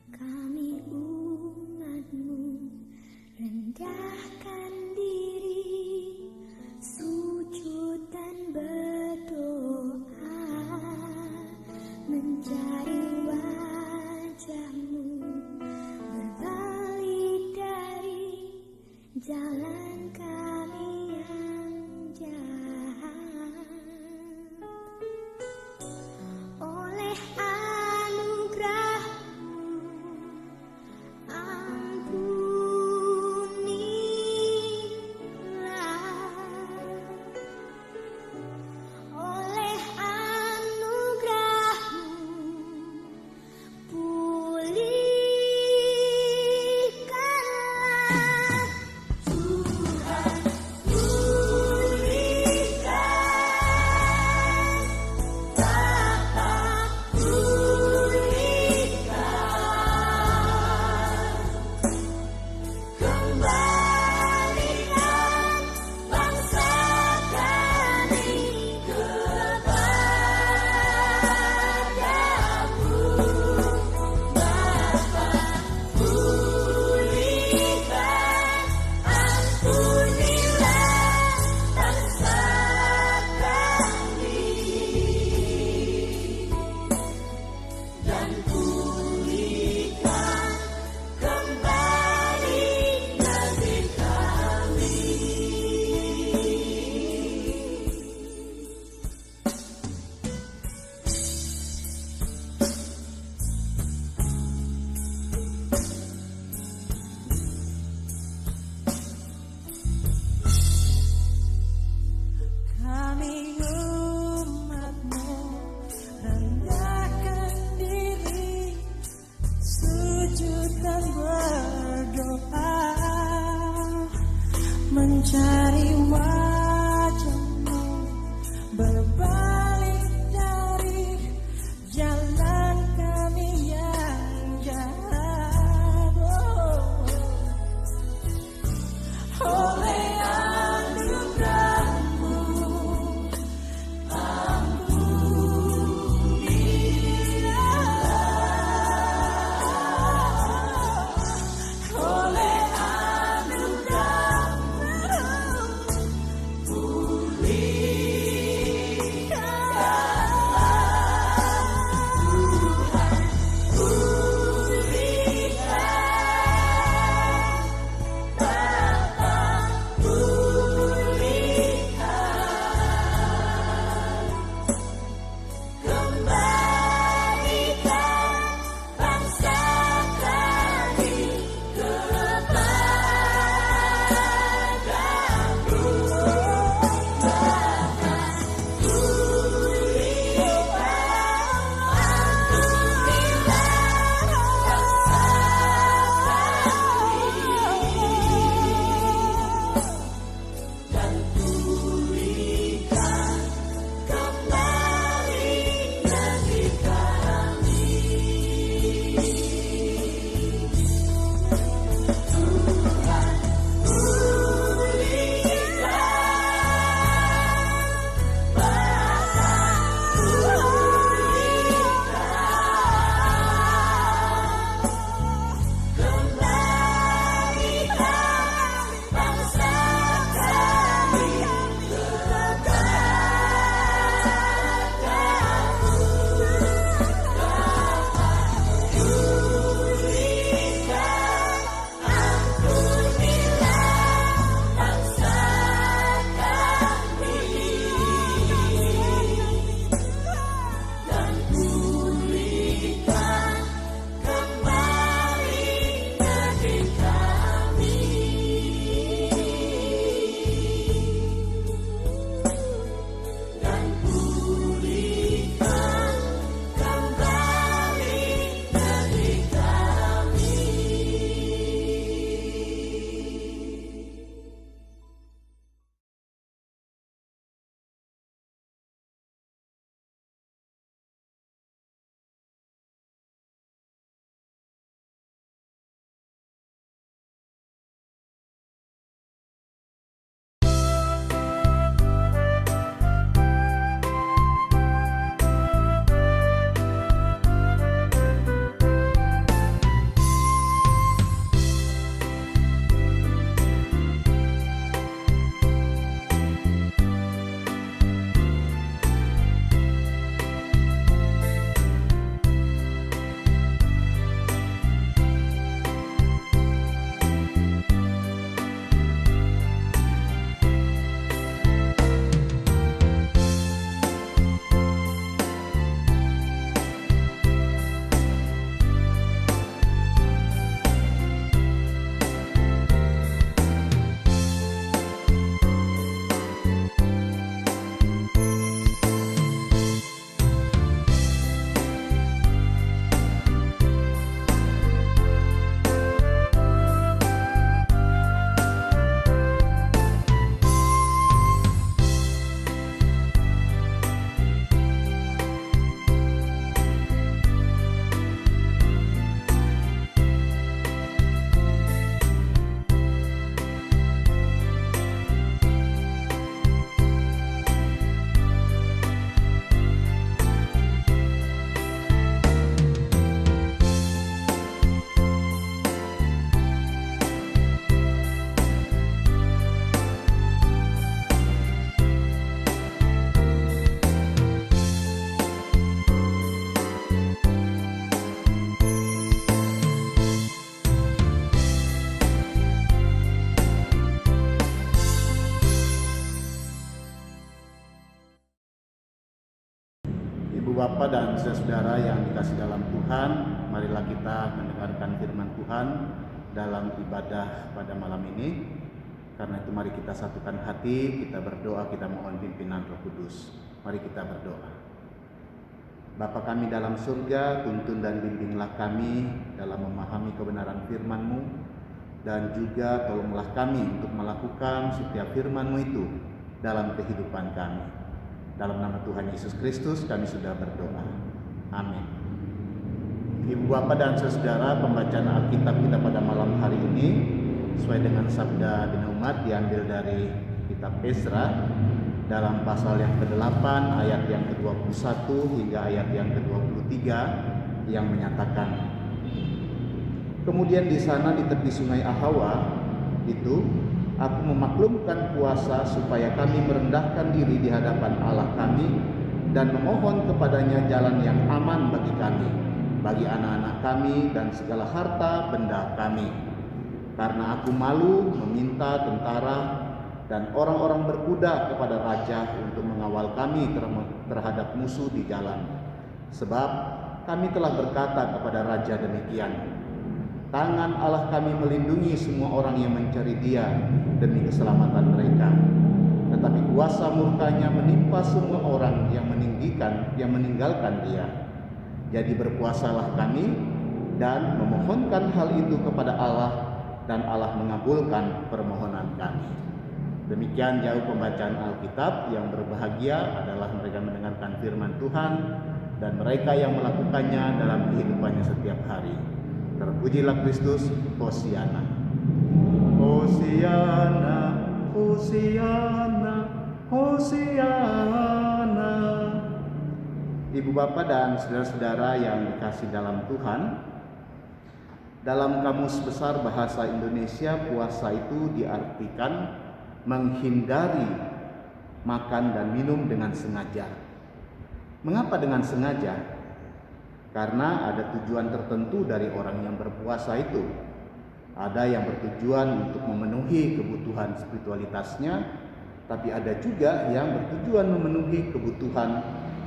Kami umatmu rendahkan diri, sujud dan berdoa, mencari wajahmu, berbalik dari jalan kami yang jahat. Oleh mencari wajahmu, berbalik dari jalan kami yang jahat. Oleh anugerahmu ampunilah, oleh Bapak dan saudara yang dikasih dalam Tuhan, marilah kita mendengarkan firman Tuhan dalam ibadah pada malam ini. Karena itu mari kita satukan hati, kita berdoa, kita mohon pimpinan Roh Kudus. Mari kita berdoa. Bapa kami dalam surga, tuntun dan bimbinglah kami dalam memahami kebenaran firman-Mu, dan juga tolonglah kami untuk melakukan setiap firman-Mu itu dalam kehidupan kami. Dalam nama Tuhan Yesus Kristus kami sudah berdoa. Amin. Ibu Bapak dan saudara, pembacaan Alkitab kita pada malam hari ini sesuai dengan sabda Bina Umat diambil dari kitab Ezra dalam pasal yang ke-8 ayat yang ke-21 hingga ayat yang ke-23 yang menyatakan, kemudian di sana di tepi sungai Ahawa itu aku memaklumkan puasa supaya kami merendahkan diri di hadapan Allah kami dan memohon kepadanya jalan yang aman bagi kami, bagi anak-anak kami dan segala harta benda kami. Karena aku malu meminta tentara dan orang-orang berkuda kepada raja untuk mengawal kami terhadap musuh di jalan. Sebab kami telah berkata kepada raja demikian, tangan Allah kami melindungi semua orang yang mencari Dia demi keselamatan mereka. Tetapi kuasa murkanya menimpa semua orang yang meninggalkan Dia. Jadi berpuasalah kami dan memohonkan hal itu kepada Allah, dan Allah mengabulkan permohonan kami. Demikian jauh pembacaan Alkitab. Yang berbahagia adalah mereka mendengarkan firman Tuhan dan mereka yang melakukannya dalam kehidupannya setiap hari. Terpujilah Kristus, Hosiana. Hosiana, Hosiana, Hosiana. Ibu Bapak dan saudara-saudara yang dikasih dalam Tuhan, dalam Kamus Besar Bahasa Indonesia, puasa itu diartikan menghindari makan dan minum dengan sengaja. Mengapa dengan sengaja? Karena ada tujuan tertentu dari orang yang berpuasa itu. Ada yang bertujuan untuk memenuhi kebutuhan spiritualitasnya, tapi ada juga yang bertujuan memenuhi kebutuhan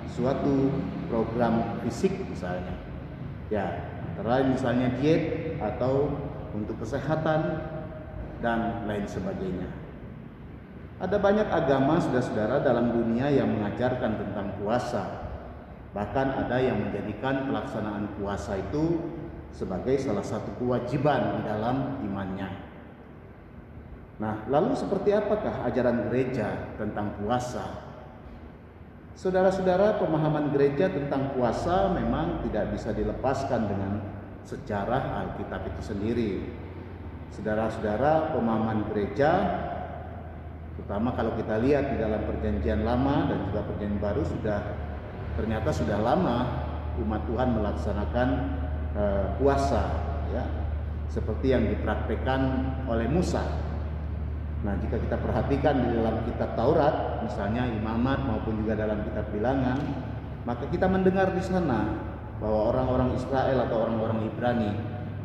suatu program fisik misalnya. Ya, antara lain misalnya diet atau untuk kesehatan dan lain sebagainya. Ada banyak agama saudara-saudara dalam dunia yang mengajarkan tentang puasa. Bahkan ada yang menjadikan pelaksanaan puasa itu sebagai salah satu kewajiban di dalam imannya. Nah, lalu seperti apakah ajaran gereja tentang puasa? Saudara-saudara, pemahaman gereja tentang puasa memang tidak bisa dilepaskan dengan sejarah Alkitab itu sendiri. Saudara-saudara, pemahaman gereja, terutama kalau kita lihat di dalam Perjanjian Lama dan juga Perjanjian Baru, ternyata sudah lama umat Tuhan melaksanakan puasa, ya, seperti yang dipraktikkan oleh Musa. Nah, jika kita perhatikan di dalam kitab Taurat, misalnya Imamat maupun juga dalam kitab Bilangan, maka kita mendengar di sana bahwa orang-orang Israel atau orang-orang Ibrani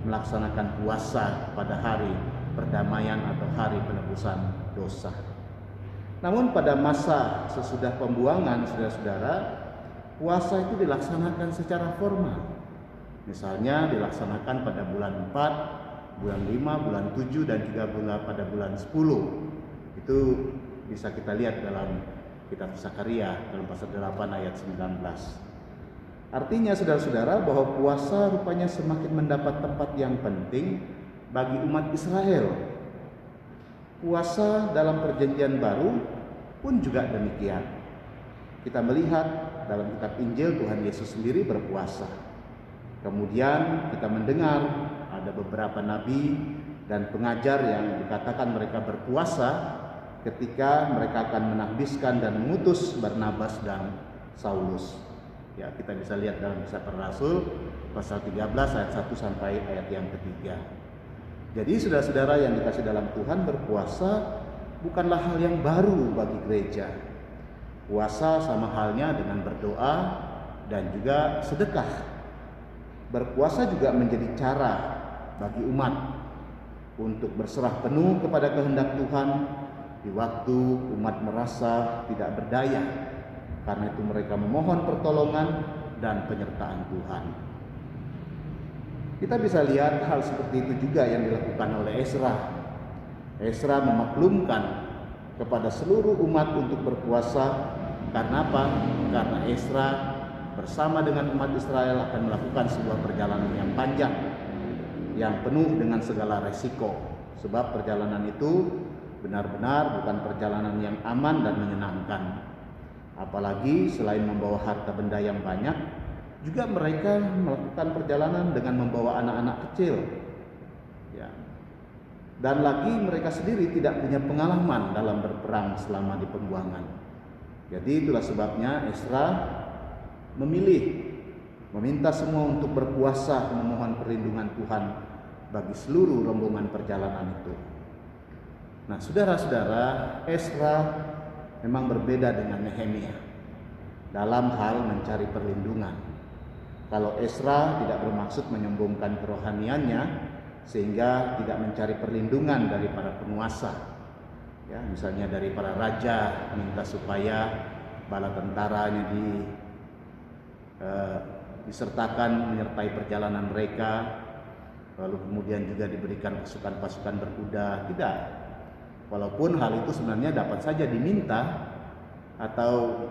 melaksanakan puasa pada hari perdamaian atau hari penebusan dosa. Namun pada masa sesudah pembuangan, saudara-saudara, puasa itu dilaksanakan secara formal. Misalnya dilaksanakan pada bulan 4, bulan 5, bulan 7, dan juga pada bulan 10. Itu bisa kita lihat dalam kitab Zakaria dalam pasal 8 ayat 19. Artinya saudara-saudara bahwa puasa rupanya semakin mendapat tempat yang penting bagi umat Israel. Puasa dalam Perjanjian Baru pun juga demikian. Kita melihat dalam kitab Injil Tuhan Yesus sendiri berpuasa. Kemudian kita mendengar ada beberapa nabi dan pengajar yang dikatakan mereka berpuasa ketika mereka akan menahbiskan dan mengutus Barnabas dan Saulus. Ya, kita bisa lihat dalam Kisah Para Rasul pasal 13 ayat 1 sampai ayat yang ketiga. Jadi saudara-saudara yang dikasih dalam Tuhan, berpuasa bukanlah hal yang baru bagi gereja. Puasa sama halnya dengan berdoa dan juga sedekah. Berpuasa juga menjadi cara bagi umat untuk berserah penuh kepada kehendak Tuhan di waktu umat merasa tidak berdaya. Karena itu mereka memohon pertolongan dan penyertaan Tuhan. Kita bisa lihat hal seperti itu juga yang dilakukan oleh Ezra. Ezra memaklumkan kepada seluruh umat untuk berpuasa. Karena apa? Karena Ezra bersama dengan umat Israel akan melakukan sebuah perjalanan yang panjang, yang penuh dengan segala resiko. Sebab perjalanan itu benar-benar bukan perjalanan yang aman dan menyenangkan. Apalagi selain membawa harta benda yang banyak, juga mereka melakukan perjalanan dengan membawa anak-anak kecil. Ya. Dan lagi mereka sendiri tidak punya pengalaman dalam berperang selama di pembuangan. Jadi itulah sebabnya Ezra meminta semua untuk berpuasa, memohon perlindungan Tuhan bagi seluruh rombongan perjalanan itu. Nah, saudara-saudara, Ezra memang berbeda dengan Nehemia dalam hal mencari perlindungan. Kalau Ezra tidak bermaksud menyombongkan kerohaniannya sehingga tidak mencari perlindungan dari para penguasa, ya, misalnya dari para raja, minta supaya bala tentaranya disertakan menyertai perjalanan mereka, lalu kemudian juga diberikan pasukan-pasukan berkuda. Tidak. Walaupun hal itu sebenarnya dapat saja diminta atau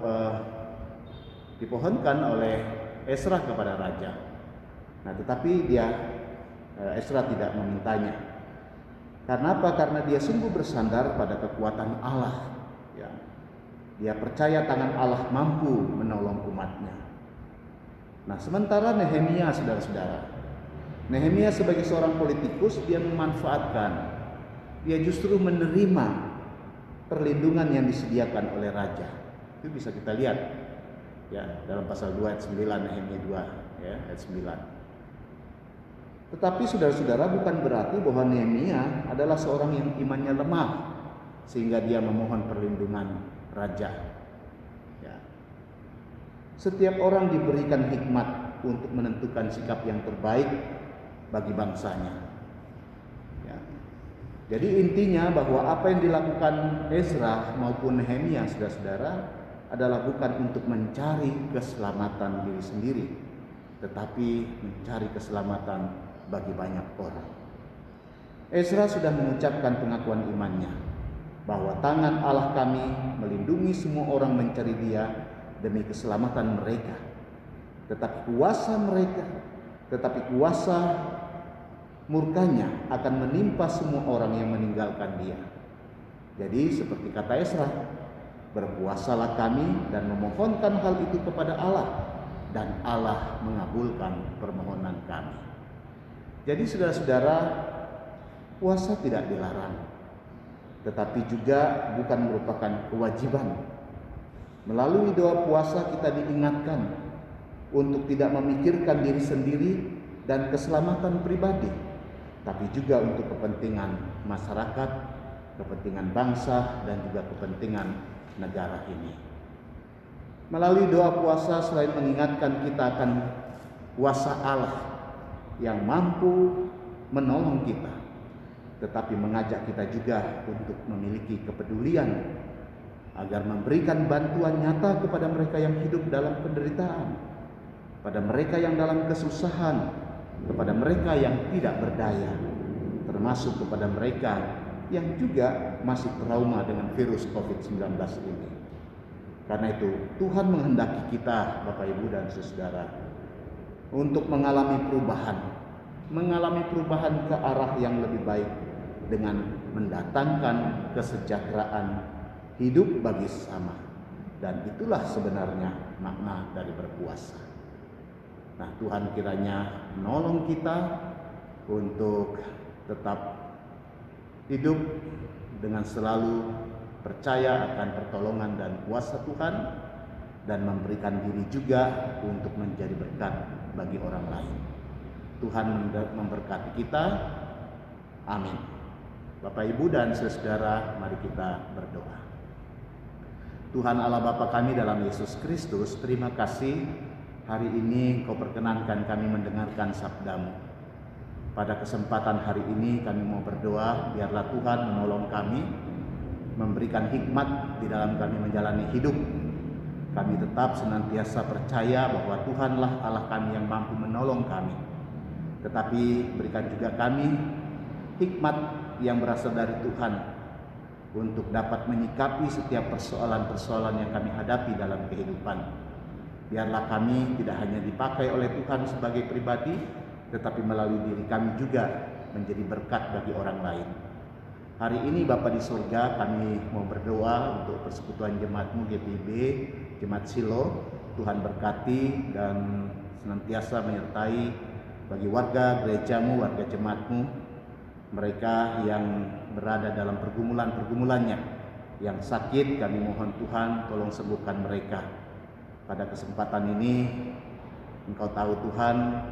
dipohonkan oleh Ezra kepada raja. Nah, tetapi Ezra tidak memintanya. Karena apa? Karena dia sungguh bersandar pada kekuatan Allah. Ya. Dia percaya tangan Allah mampu menolong umatnya. Nah, sementara Nehemia, saudara-saudara, Nehemia sebagai seorang politikus, dia memanfaatkan, dia justru menerima perlindungan yang disediakan oleh raja. Itu bisa kita lihat ya dalam pasal 2 ayat 9, Nehemia 2 ya, ayat 9. Tetapi saudara-saudara, bukan berarti bahwa Nehemia adalah seorang yang imannya lemah sehingga dia memohon perlindungan raja. Ya. Setiap orang diberikan hikmat untuk menentukan sikap yang terbaik bagi bangsanya. Ya. Jadi intinya bahwa apa yang dilakukan Ezra maupun Nehemia, saudara-saudara, adalah bukan untuk mencari keselamatan diri sendiri, tetapi mencari keselamatan bagi banyak orang. Ezra sudah mengucapkan pengakuan imannya bahwa tangan Allah kami melindungi semua orang mencari Dia demi keselamatan mereka. Tetapi kuasa murkanya akan menimpa semua orang yang meninggalkan Dia. Jadi seperti kata Ezra, berpuasalah kami dan memohonkan hal itu kepada Allah, dan Allah mengabulkan permohonan kami. Jadi saudara-saudara, puasa tidak dilarang, tetapi juga bukan merupakan kewajiban. Melalui doa puasa kita diingatkan untuk tidak memikirkan diri sendiri dan keselamatan pribadi, tapi juga untuk kepentingan masyarakat, kepentingan bangsa, dan juga kepentingan negara ini. Melalui doa puasa, selain mengingatkan kita akan kuasa Allah yang mampu menolong kita, tetapi mengajak kita juga untuk memiliki kepedulian agar memberikan bantuan nyata kepada mereka yang hidup dalam penderitaan, pada mereka yang dalam kesusahan, kepada mereka yang tidak berdaya, termasuk kepada mereka yang juga masih trauma dengan virus COVID-19 ini. Karena itu Tuhan menghendaki kita, Bapak Ibu dan Saudara, untuk mengalami perubahan ke arah yang lebih baik dengan mendatangkan kesejahteraan hidup bagi sesama. Dan itulah sebenarnya makna dari berpuasa. Nah, Tuhan kiranya menolong kita untuk tetap hidup dengan selalu percaya akan pertolongan dan kuasa Tuhan, dan memberikan diri juga untuk menjadi berkat bagi orang lain. Tuhan memberkati kita. Amin. Bapak, Ibu, dan saudara, mari kita berdoa. Tuhan Allah Bapa kami dalam Yesus Kristus, terima kasih hari ini Kau perkenankan kami mendengarkan sabda-Mu. Pada kesempatan hari ini kami mau berdoa, biarlah Tuhan menolong kami, memberikan hikmat di dalam kami menjalani hidup, Kami tetap senantiasa percaya bahwa Tuhanlah Allah kami yang mampu menolong kami. Tetapi berikan juga kami hikmat yang berasal dari Tuhan untuk dapat menyikapi setiap persoalan-persoalan yang kami hadapi dalam kehidupan. Biarlah kami tidak hanya dipakai oleh Tuhan sebagai pribadi, tetapi melalui diri kami juga menjadi berkat bagi orang lain. Hari ini Bapa di surga, kami mau berdoa untuk persekutuan jemaat-Mu GPIB, Jemaat Silo. Tuhan berkati dan senantiasa menyertai bagi warga gereja-Mu, warga jemaat-Mu, mereka yang berada dalam pergumulan-pergumulannya. Yang sakit, kami mohon Tuhan tolong sembuhkan mereka. Pada kesempatan ini, Engkau tahu Tuhan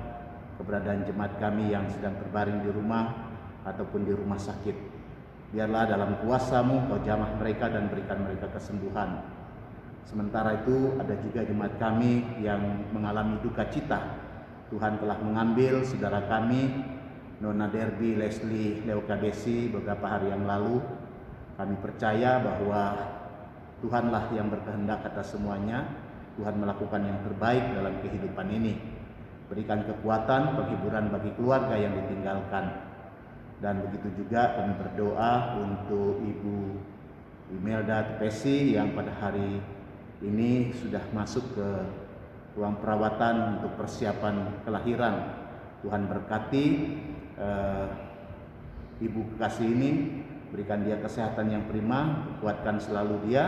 keberadaan jemaat kami yang sedang terbaring di rumah ataupun di rumah sakit. Biarlah dalam kuasa-Mu Kau jamah mereka dan berikan mereka kesembuhan. Sementara itu ada juga jemaat kami yang mengalami duka cita. Tuhan telah mengambil saudara kami, Nona Derby Leslie Leokabesi, beberapa hari yang lalu. Kami percaya bahwa Tuhanlah yang berkehendak atas semuanya. Tuhan melakukan yang terbaik dalam kehidupan ini. Berikan kekuatan, penghiburan bagi keluarga yang ditinggalkan. Dan begitu juga kami berdoa untuk Ibu Imelda Tepesi yang pada hari ini sudah masuk ke ruang perawatan untuk persiapan kelahiran. Tuhan berkati Ibu kekasih ini, berikan dia kesehatan yang prima, kuatkan selalu dia,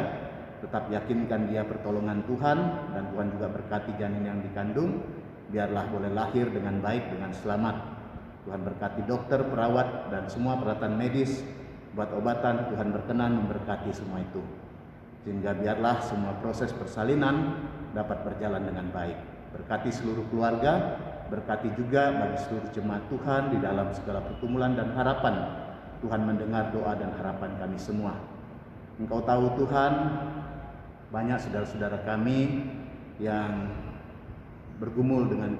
tetap yakinkan dia pertolongan Tuhan, dan Tuhan juga berkati janin yang dikandung, biarlah boleh lahir dengan baik, dengan selamat. Tuhan berkati dokter, perawat, dan semua peralatan medis, obat-obatan. Tuhan berkenan memberkati semua itu, sehingga biarlah semua proses persalinan dapat berjalan dengan baik. Berkati seluruh keluarga, berkati juga bagi seluruh jemaat Tuhan di dalam segala pergumulan dan harapan. Tuhan mendengar doa dan harapan kami semua. Engkau tahu Tuhan, banyak saudara-saudara kami yang bergumul dengan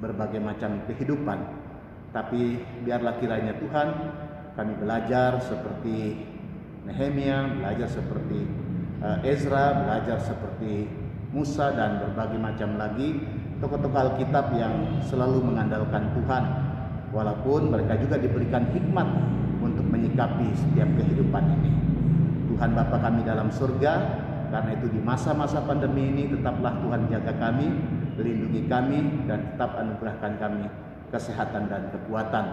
berbagai macam kehidupan. Tapi biarlah kiranya Tuhan, kami belajar seperti Nehemia, belajar seperti Ezra, belajar seperti Musa, dan berbagai macam lagi tokoh-tokoh Alkitab yang selalu mengandalkan Tuhan. Walaupun mereka juga diberikan hikmat untuk menyikapi setiap kehidupan ini. Tuhan Bapa kami dalam surga, karena itu di masa-masa pandemi ini tetaplah Tuhan jaga kami, lindungi kami, dan tetap anugerahkan kami kesehatan dan kekuatan.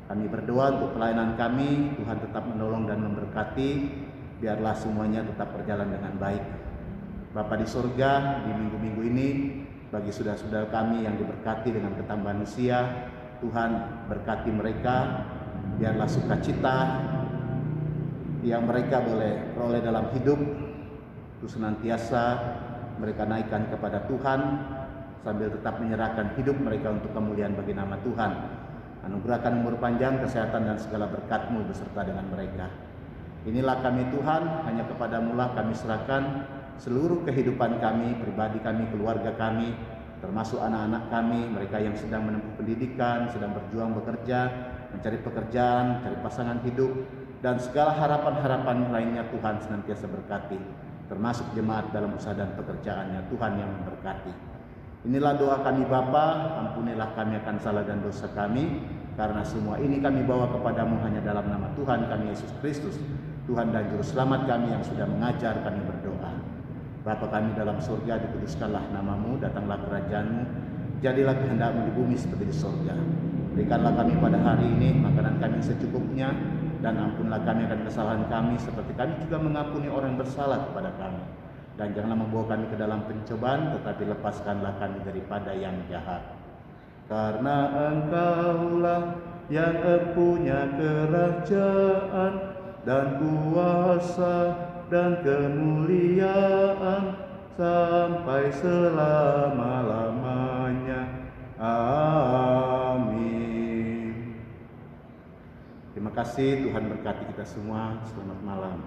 Kami berdoa untuk pelayanan kami, Tuhan tetap menolong dan memberkati, biarlah semuanya tetap berjalan dengan baik. Bapa di surga, di minggu-minggu ini, bagi saudara-saudara kami yang diberkati dengan ketambahan usia, Tuhan berkati mereka, biarlah sukacita yang mereka boleh peroleh dalam hidup itu senantiasa mereka naikkan kepada Tuhan, sambil tetap menyerahkan hidup mereka untuk kemuliaan bagi nama Tuhan. Anugerahkan umur panjang, kesehatan, dan segala berkat-Mu beserta dengan mereka. Inilah kami Tuhan, hanya kepadamu lah kami serahkan seluruh kehidupan kami, pribadi kami, keluarga kami, termasuk anak-anak kami, mereka yang sedang menempuh pendidikan, sedang berjuang bekerja, mencari pekerjaan, mencari pasangan hidup, dan segala harapan-harapan lainnya Tuhan senantiasa berkati, termasuk jemaat dalam usaha dan pekerjaannya, Tuhan yang memberkati. Inilah doa kami Bapa, ampunilah kami akan salah dan dosa kami, karena semua ini kami bawa kepadamu hanya dalam nama Tuhan kami Yesus Kristus, Tuhan dan Juru Selamat kami yang sudah mengajar kami berdoa. Bapa kami dalam surga, dikuduskanlah namamu, datanglah kerajaan-Mu, jadilah kehendak-Mu di bumi seperti di surga. Berikanlah kami pada hari ini makanan kami secukupnya, dan ampunlah kami akan kesalahan kami, seperti kami juga mengampuni orang yang bersalah kepada kami. Dan janganlah membawa kami ke dalam pencobaan, tetapi lepaskanlah kami daripada yang jahat. Karena Engkaulah yang empunya kerajaan dan kuasa dan kemuliaan sampai selama-lamanya. Amin. Terima kasih, Tuhan berkati kita semua. Selamat malam.